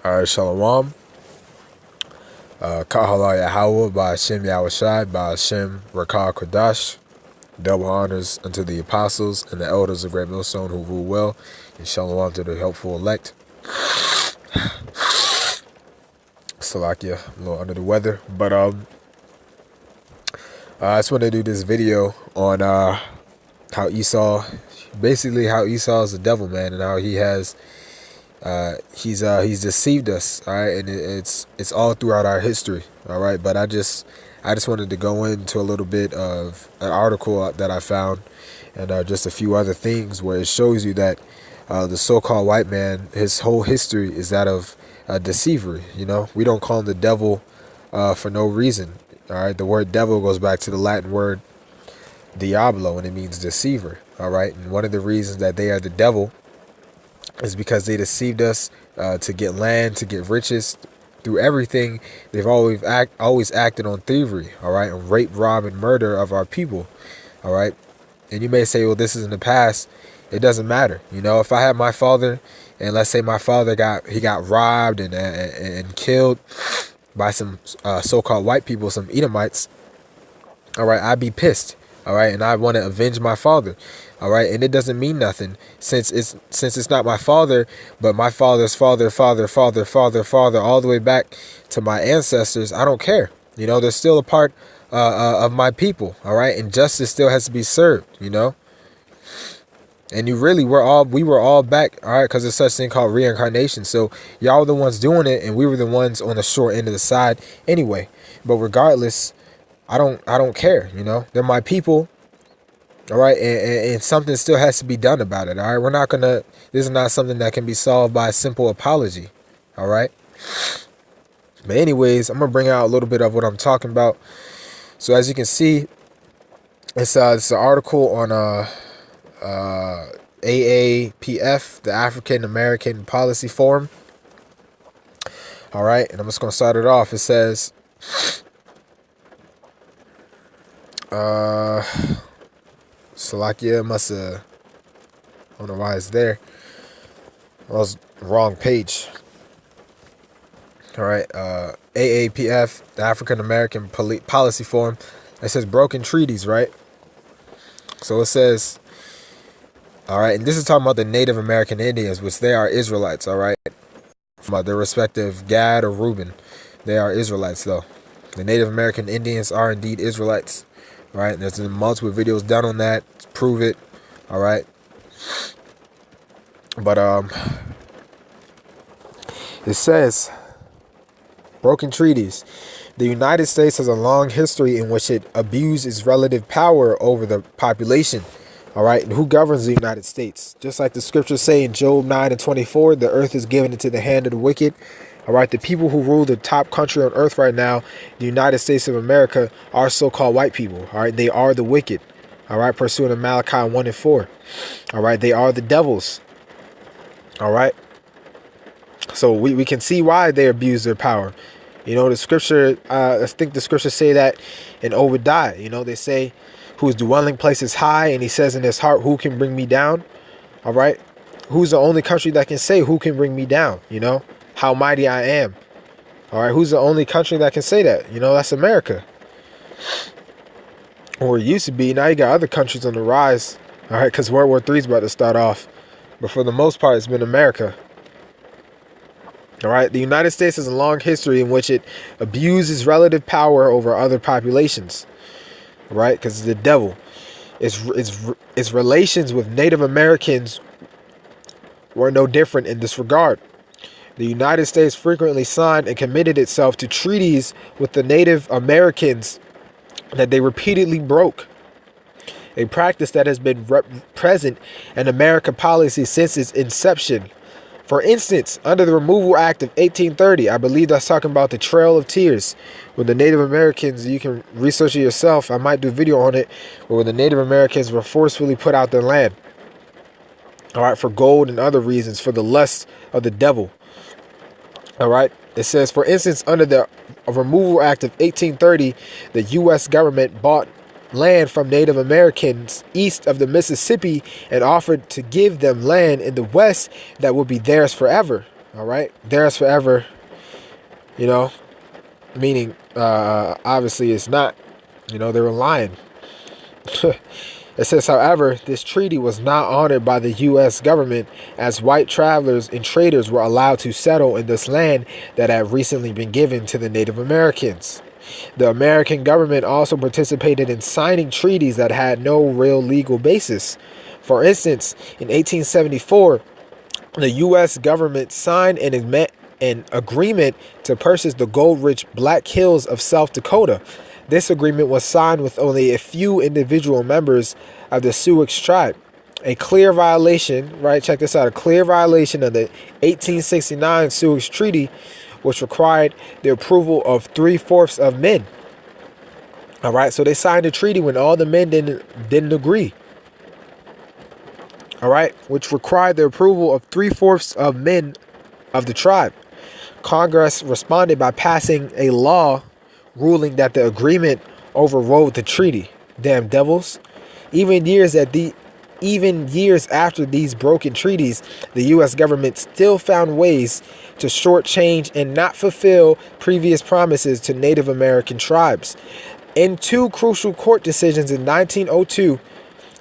Shalom. Kahala Yahweh by Hashem Yahushai by Hashem Rakah Kodash. Double honors unto the apostles and the elders of Great Millstone who rule well. And shalom to the helpful elect. Salakia, I'm a little under the weather. But I just want to do this video on how Esau is the devil, man, and how he has he's deceived us, all right, and it's all throughout our history, all right. But I just wanted to go into a little bit of an article that I found, and just a few other things where it shows you that the so-called white man, his whole history is that of deceivery. You know, we don't call him the devil for no reason, all right. The word devil goes back to the Latin word diablo, and it means deceiver, all right. And one of the reasons that they are the devil is because they deceived us to get land, to get riches, through everything. They've always acted on thievery, all right, and rape, rob, and murder of our people, all right. And you may say, well, this is in the past. It doesn't matter. You know, if I had my father, and let's say my father got robbed and killed by some so-called white people, some Edomites, all right, I'd be pissed, all right, and I want to avenge my father, all right. And it doesn't mean nothing since it's not my father, but my father's father, all the way back to my ancestors. I don't care. You know, they're still a part of my people, all right. And justice still has to be served, you know. And we were all back, all right, because there's such thing called reincarnation. So y'all were the ones doing it, and we were the ones on the short end of the side anyway. But regardless, I don't care, you know. They're my people, all right, and something still has to be done about it, all right. This is not something that can be solved by a simple apology, all right. But anyways, I'm gonna bring out a little bit of what I'm talking about. So as you can see, it's an article on AAPF, the African American Policy Forum. All right, and I'm just gonna start it off. It says, Salakia must have, I don't know why it's there. That was the wrong page. All right, AAPF, the African American Policy Forum. It says broken treaties, right? So it says, all right, and this is talking about the Native American Indians, which they are Israelites, all right, from their respective Gad or Reuben. They are Israelites, though. The Native American Indians are indeed Israelites, all right. There's been multiple videos done on that to prove it, all right. But it says broken treaties. The United States has a long history in which it abused its relative power over the population. All right, and who governs the United States? Just like the scriptures say in Job 9:24, the earth is given into the hand of the wicked. All right, the people who rule the top country on earth right now, the United States of America, are so-called white people. All right, they are the wicked. All right, pursuant to Malachi 1:4. All right, they are the devils. All right, so we can see why they abuse their power. You know, the scripture, I think the scriptures say that in Obadiah. You know, they say, whose dwelling place is high, and he says in his heart, who can bring me down? All right, who's the only country that can say, who can bring me down? You know, how mighty I am. All right, who's the only country that can say that? You know, that's America. Or it used to be. Now you got other countries on the rise, all right, because World War III is about to start off. But for the most part, it's been America. All right, the United States has a long history in which it abuses relative power over other populations. Right, because it's the devil. Its relations with Native Americans were no different in this regard. The United States frequently signed and committed itself to treaties with the Native Americans that they repeatedly broke, a practice that has been present in American policy since its inception. For instance, under the Removal Act of 1830, I believe that's talking about the Trail of Tears, when the Native Americans, you can research it yourself, I might do a video on it, where the Native Americans were forcefully put out their land, all right, for gold and other reasons, for the lust of the devil. All right, it says, for instance, under the Removal Act of 1830, the U.S. government bought land from Native Americans east of the Mississippi and offered to give them land in the West that would be theirs forever. All right, theirs forever. You know, meaning obviously it's not. You know, they were lying. It says, however, this treaty was not honored by the U.S. government as white travelers and traders were allowed to settle in this land that had recently been given to the Native Americans. The American government also participated in signing treaties that had no real legal basis. For instance, in 1874, the U.S. government signed an agreement to purchase the gold-rich Black Hills of South Dakota. This agreement was signed with only a few individual members of the Sioux tribe. A clear violation, right? Check this out. A clear violation of the 1869 Sioux Treaty, which required the approval of three-fourths of men. All right, so they signed a treaty when all the men didn't agree. All right, which required the approval of three-fourths of men of the tribe. Congress responded by passing a law ruling that the agreement overrode the treaty. Damn devils. Even years after these broken treaties, the U.S. government still found ways to shortchange and not fulfill previous promises to Native American tribes. In two crucial court decisions in 1902,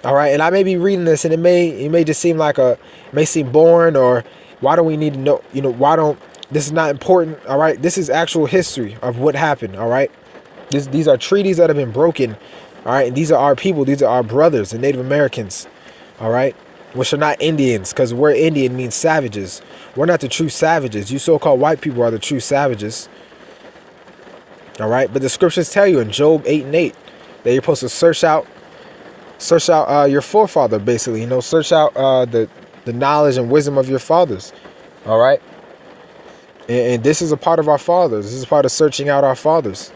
all right, and I may be reading this, and it may just seem like it may seem boring, or why do we need to know? Why don't this is not important? All right, this is actual history of what happened. All right, these are treaties that have been broken. All right, and these are our people. These are our brothers, the Native Americans. All right, which are not Indians, because the word Indian means savages. We're not the true savages. You so-called white people are the true savages. All right, but the scriptures tell you in Job 8:8 that you're supposed to search out your forefather, basically. Search out the knowledge and wisdom of your fathers. All right, and this is a part of our fathers. This is part of searching out our fathers.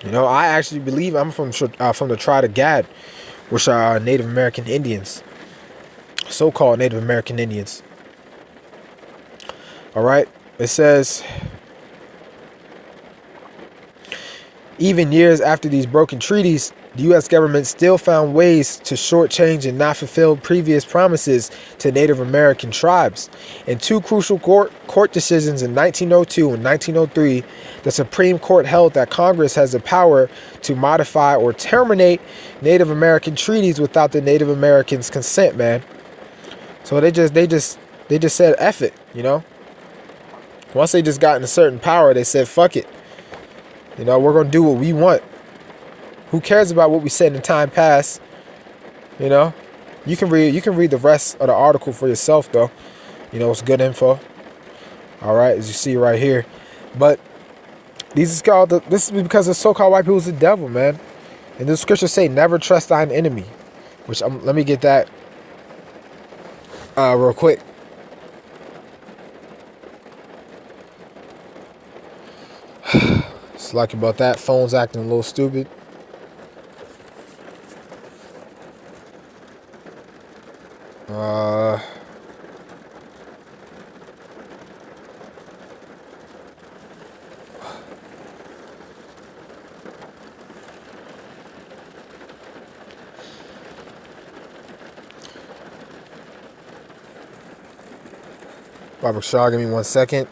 I actually believe I'm from the tribe of Gad, which are Native American Indians, so-called Native American Indians. All right, it says, even years after these broken treaties, the U.S. government still found ways to shortchange and not fulfill previous promises to Native American tribes. In two crucial court decisions in 1902 and 1903, the Supreme Court held that Congress has the power to modify or terminate Native American treaties without the Native Americans' consent, man. So they just said F it, Once they just got in a certain power, they said fuck it. We're gonna do what we want. Who cares about what we said in time past? You can read the rest of the article for yourself, though. It's good info. All right, as you see right here. But this is because the so-called white people is the devil, man. And the scriptures say, "Never trust thine enemy," which let me get that real quick. It's like about that. Phone's acting a little stupid. Robert Shaw, give me 1 second.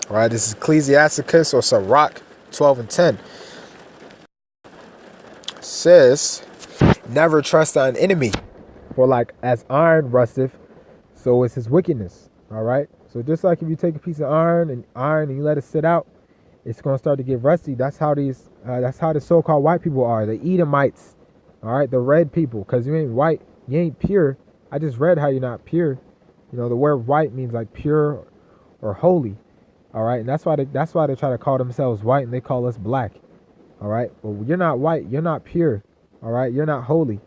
All right, this is Ecclesiasticus or Sirach 12:10. It says, "Never trust thine enemy, for like as iron rusteth, so is his wickedness." All right, so just like if you take a piece of iron and you let it sit out, it's gonna start to get rusty. That's how the so-called white people are, the Edomites. All right, the red people, because you ain't white, you ain't pure. I just read how you're not pure. The word white means like pure or holy. All right, and that's why they try to call themselves white and they call us black. All right, well, you're not white, you're not pure. All right, you're not holy.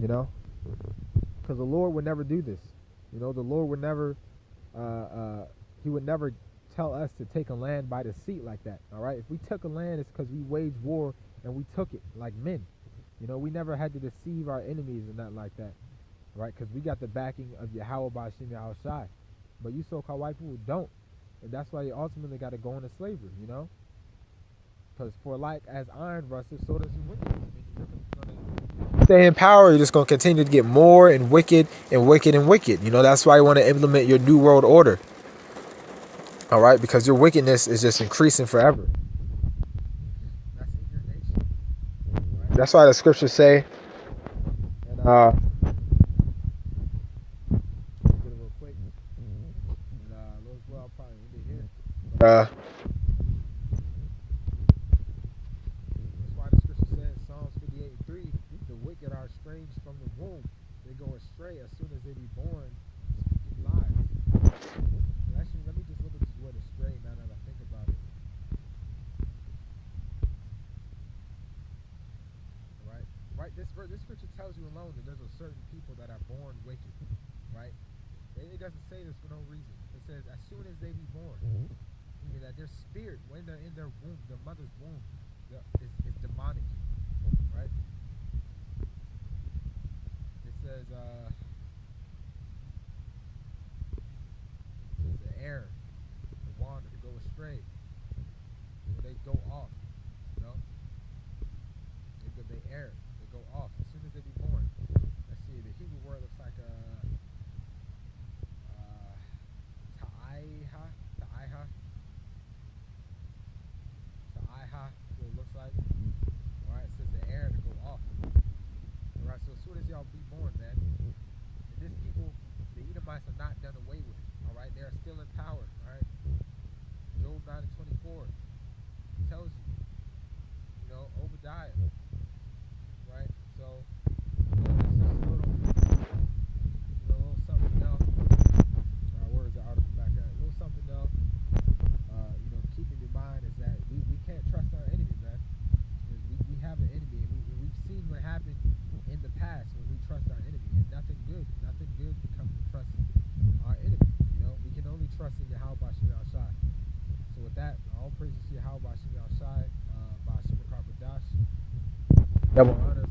Because the Lord would never do this. The Lord would never, He would never tell us to take a land by deceit like that. All right, if we took a land, it's because we waged war and we took it like men. We never had to deceive our enemies and not like that. Right, because we got the backing of Yahweh Ba'Shem Yahushai. But you so-called white people don't. And that's why you ultimately got to go into slavery, because Because for like as iron rusteth, so does your wickedness. You're gonna stay in power. You're just gonna continue to get more and wicked and wicked and wicked. That's why you want to implement your new world order. All right, because your wickedness is just increasing forever. That's in your nation. Right? That's why the scriptures say, and get it real quick. And Lord's will, I'll probably end it here. But that's why the scripture says, Psalms 58:3, the wicked are estranged from the womb. They go astray as soon as they be born, speaking lies. Actually, let me just look at this word astray now that I think about it. Right? This scripture tells you alone that there's a certain people that are born wicked. Right? It doesn't say this for no reason. It says as soon as they be born, meaning that their spirit, when they're in their womb, their mother's womb, is demonic. Right? It says the air, the wander, to go astray, or they go off. They err, they go off as soon as they be born. Let's see, the Hebrew word looks like ta'iha, what it looks like. All right, it says the air to go off. All right, so as soon as y'all be born, man, and this people, the Edomites are not done away with. All right, they are still in power. All right, Job 9:24 tells you, Obadiah. Right, so this is a little something else. Where is the article back at? A little something else. Keep in your mind is that we can't trust our enemy, man. We have an enemy, and we've seen what happened in the past when we trust our enemy, and nothing good comes from trusting our enemy. We can only trust in Yahweh Shem Shai. So with that, all praises to Yahweh Shem Shai, by Shimon Karpadash. That will honor